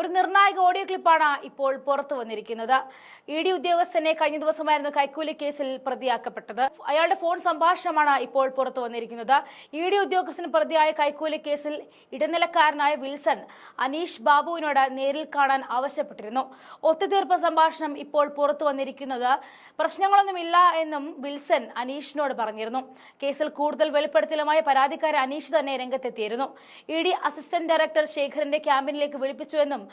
ഒരു നിർണായക ഓഡിയോ ക്ലിപ്പാണ് ഇപ്പോൾ പുറത്തു വന്നിരിക്കുന്നത്. ഇഡി ഉദ്യോഗസ്ഥനെ കഴിഞ്ഞ ദിവസമായിരുന്നു കൈക്കൂലി കേസിൽ പ്രതിയാക്കപ്പെട്ടത്. അയാളുടെ ഫോൺ സംഭാഷണമാണ് ഇപ്പോൾ പുറത്തു വന്നിരിക്കുന്നത്. ഇഡി ഉദ്യോഗസ്ഥന് പ്രതിയായ കൈക്കൂലി കേസിൽ ഇടനിലക്കാരനായ വിൽസൺ അനീഷ് ബാബുവിനോട് നേരിൽ കാണാൻ ആവശ്യപ്പെട്ടിരുന്നു. ഒത്തുതീർപ്പ് സംഭാഷണം ഇപ്പോൾ പുറത്തു വന്നിരിക്കുന്നത്. പ്രശ്നങ്ങളൊന്നുമില്ല എന്നും വിൽസൺ അനീഷിനോട് പറഞ്ഞിരുന്നു. കേസിൽ കൂടുതൽ വെളിപ്പെടുത്തലുമായി പരാതിക്കാരൻ അനീഷ് തന്നെ രംഗത്തെത്തിയിരുന്നു. ഇഡി അസിസ്റ്റന്റ് ഡയറക്ടർ ശേഖരന്റെ ക്യാമ്പിനിലേക്ക് വിളിപ്പിച്ചുവെന്നും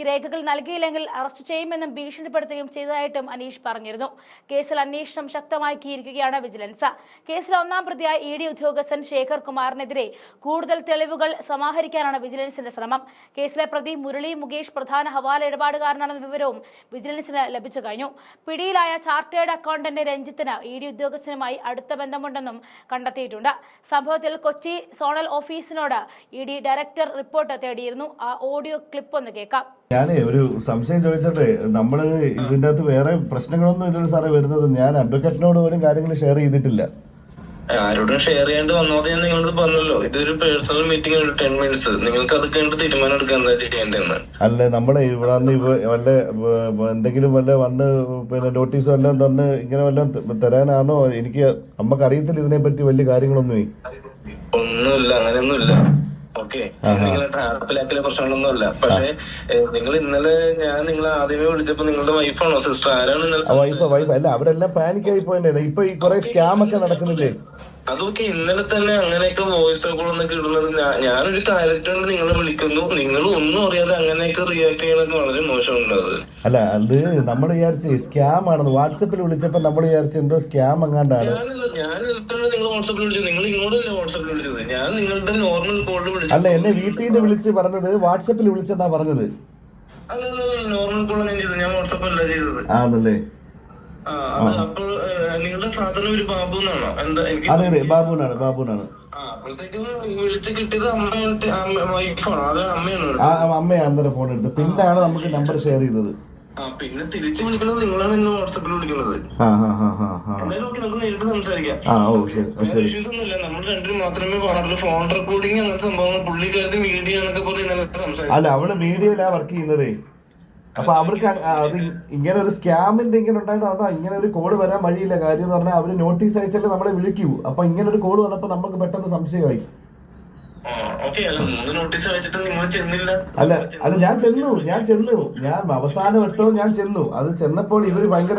രേഖകൾ നൽകിയില്ലെങ്കിൽ അറസ്റ്റ് ചെയ്യുമെന്നും ഭീഷണിപ്പെടുത്തുകയും ചെയ്തതായിട്ടും അനീഷ് പറഞ്ഞിരുന്നു. കേസിൽ അന്വേഷണം ശക്തമാക്കിയിരിക്കുകയാണ് വിജിലൻസ്. കേസിലെ ഒന്നാം പ്രതിയായ ഇഡി ഉദ്യോഗസ്ഥൻ ശേഖർ കുമാറിനെതിരെ കൂടുതൽ തെളിവുകൾ സമാഹരിക്കാനാണ് വിജിലൻസിന്റെ ശ്രമം. കേസിലെ പ്രതി മുരളി മുകേഷ് പ്രധാന ഹവാല ഇടപാടുകാരനാണെന്ന വിവരവും വിജിലൻസിന് ലഭിച്ചു കഴിഞ്ഞു. പിടിയിലായ ചാർട്ടേഡ് അക്കൗണ്ടന്റ് രഞ്ജിത്തിന് ഇഡി ഉദ്യോഗസ്ഥനുമായി അടുത്ത ബന്ധമുണ്ടെന്നും കണ്ടെത്തിയിട്ടുണ്ട്. സംഭവത്തിൽ കൊച്ചി സോണൽ ഓഫീസിനോട് ഇഡി ഡയറക്ടർ റിപ്പോർട്ട് തേടിയിരുന്നു. ആ ഓഡിയോ ക്ലിപ്പ് ഒന്ന് കേൾക്കാം. ഞാനേ ഒരു സംശയം ചോദിച്ചോട്ടെ, നമ്മള് ഇതിന്റെ അകത്ത് വേറെ പ്രശ്നങ്ങളൊന്നും ഇല്ലല്ലോ സാറേ വരുന്നത്. ഞാൻ അഡ്വക്കേറ്റിനോട് പോലും കാര്യങ്ങൾ ഷെയർ ചെയ്തിട്ടില്ല. ആരോടും ഷെയർ ചെയ്യേണ്ടി വന്നത് ഞാൻ നിങ്ങളോട് പറഞ്ഞല്ലോ. ഇതൊരു പേഴ്സണൽ മീറ്റിംഗ്, ഒരു 10 മിനിറ്റ്സ്. നിങ്ങൾക്ക് അത് കഴിഞ്ഞിട്ട് തീരുമാനം എടുക്കാൻ എന്താ ചെയ്യേണ്ടതെന്ന്. അല്ല, നമ്മളെ ഇവിടെ വല്ല എന്തെങ്കിലും വല്ല വന്ന് പിന്നെ നോട്ടീസ് വല്ലതും തന്ന് ഇങ്ങനെ വല്ലതും തരാനാണോ? എനിക്ക് നമുക്ക് അറിയത്തില്ല ഇതിനെ പറ്റി വലിയ കാര്യങ്ങളൊന്നും. ഒന്നുമില്ല, അങ്ങനെയൊന്നുമില്ല. ഓക്കെ, നിങ്ങളെ ട്രാപ്പിലാക്കിയ പ്രശ്നങ്ങളൊന്നുമല്ല. പക്ഷെ നിങ്ങൾ ഇന്നലെ ഞാൻ നിങ്ങളെ ആദ്യമേ വിളിച്ചപ്പോ നിങ്ങളുടെ വൈഫാണോ സിസ്റ്റർ ആരാണ് ഇന്നലെ? വൈഫ് അല്ല, അവരെല്ലാം പാനിക് ആയി പോയെന്നെ. ഇപ്പൊ ഈ കുറെ സ്കാം ഒക്കെ നടക്കുന്നില്ലേ? അതൊക്കെ ഇന്നലെ തന്നെ അങ്ങനെയൊക്കെ വോയിസ് റെക്കോർഡൊക്കെ ഇടുന്നത്. ഞാനൊരു കാര്യത്തിനോട് നിങ്ങളെ വിളിക്കുന്നു, നിങ്ങൾ ഒന്നും അറിയാതെ അങ്ങനെയൊക്കെ റിയാക്ട് ചെയ്യണൊക്കെ വളരെ മോശമുണ്ട്. അത് അല്ല, അത് നമ്മൾ വിചാരിച്ച് സ്കാം ആണെന്ന്. വാട്സപ്പിൽ വിളിച്ചപ്പോ നമ്മൾ വിചാരിച്ചു എന്തോ സ്കാം അങ്ങാണ്ടാണ്. ഞാൻ നിങ്ങൾ വാട്സപ്പിൽ വിളിച്ചത്, നിങ്ങൾ ഇങ്ങോട്ടല്ലേ വാട്സപ്പിൽ വിളിച്ചത്? ഞാൻ നിങ്ങളുടെ നോർമൽ കോളിൽ വിളിച്ചു. അല്ല, എന്നെ വീട്ടിൽ നിന്ന് വിളിച്ച് പറഞ്ഞത് വാട്സപ്പിൽ വിളിച്ചെന്നാ പറഞ്ഞത്. അല്ല, നോർമൽ കോൾ ഞാൻ ചെയ്തത്, ഞാൻ വാട്സപ്പല്ല ചെയ്തത്. ആണല്ലേ? അപ്പോൾ നിങ്ങളുടെ ഫാദർ ഒരു ബാബു എന്നാണോ? എന്താ? അതെ, ബാബുനാണ്. വിളിച്ച് കിട്ടിയത് വൈഫാണോ? അത് അമ്മയാണോ? അമ്മയാ അന്നേരം ഫോൺ എടുത്ത്. പിന്നാണ് നമുക്ക് നമ്പർ ഷെയർ ചെയ്തത്. പിന്നെ തിരിച്ചു വിളിക്കുന്നത് നിങ്ങളാണ് എന്നെ വാട്സപ്പിൽ വിളിക്കുന്നത്. എന്തായാലും നമുക്ക് നേരിട്ട് സംസാരിക്കാം. ഇഷ്യൂസൊന്നുമില്ല. നമ്മൾ രണ്ടുപേരും മാത്രമേ പാടുള്ളൂ. ഫോൺ റെക്കോർഡിങ് അങ്ങനത്തെ സംഭവങ്ങൾ പുള്ളിക്കാരത്ത് മീഡിയ എന്നൊക്കെ പറഞ്ഞ് സംസാരിക്കും. അല്ല, അവള് മീഡിയയിലാ വർക്ക് ചെയ്യുന്നതേ. അപ്പൊ അവർക്ക് അത് ഇങ്ങനെ ഒരു സ്കാമിന്റെ ഇങ്ങനെ ഉണ്ടായിട്ട് അതാ ഇങ്ങനെ ഒരു കോഡ് വരാൻ വഴിയില്ല. കാര്യം എന്ന് പറഞ്ഞാൽ അവര് നോട്ടീസ് അയച്ചാലേ നമ്മളെ വിളിക്കൂ. അപ്പൊ ഇങ്ങനെ ഒരു കോഡ് വന്നപ്പോ നമുക്ക് പെട്ടെന്ന് സംശയമായി. അല്ല, ഞാൻ ചെന്നു. ഞാൻ അവസാനം വട്ടോ ഞാൻ ചെന്നു. അത് ചെന്നപ്പോൾ ഇവര് ഭയങ്കര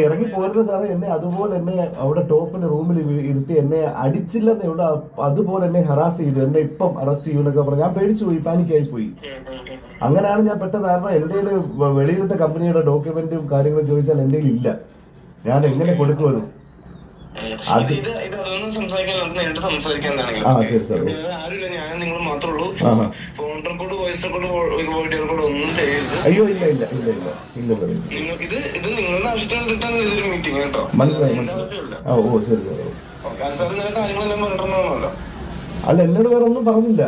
ഇറങ്ങി പോരുന്ന സാറേ. എന്നെ അതുപോലെ എന്നെ അവിടെ ടോപ്പിന്റെ റൂമിൽ ഇരുത്തി എന്നെ അടിച്ചില്ലെന്നേ ഉള്ളൂ. അതുപോലെ എന്നെ ഹറാസ് ചെയ്തു. എന്നെ ഇപ്പം അറസ്റ്റ് ചെയ്യുമെന്നൊക്കെ പറഞ്ഞു. ഞാൻ പേടിച്ചു പോയി, പാനിക്കായി പോയി. അങ്ങനെയാണ് ഞാൻ പെട്ടെന്ന്. കാരണം എന്റെ വെളിയിലത്തെ കമ്പനിയുടെ ഡോക്യുമെന്റും കാര്യങ്ങളും ചോദിച്ചാൽ എന്റെ ഇല്ല. ഞാൻ എങ്ങനെ കൊടുക്കുമെന്ന്. ശരി സാർ. അയ്യോ, ഇല്ല സാർ. മനസ്സിലായി. ഓ ശരി സാർ. അല്ല, എന്നോട് വേറെ ഒന്നും പറഞ്ഞില്ല.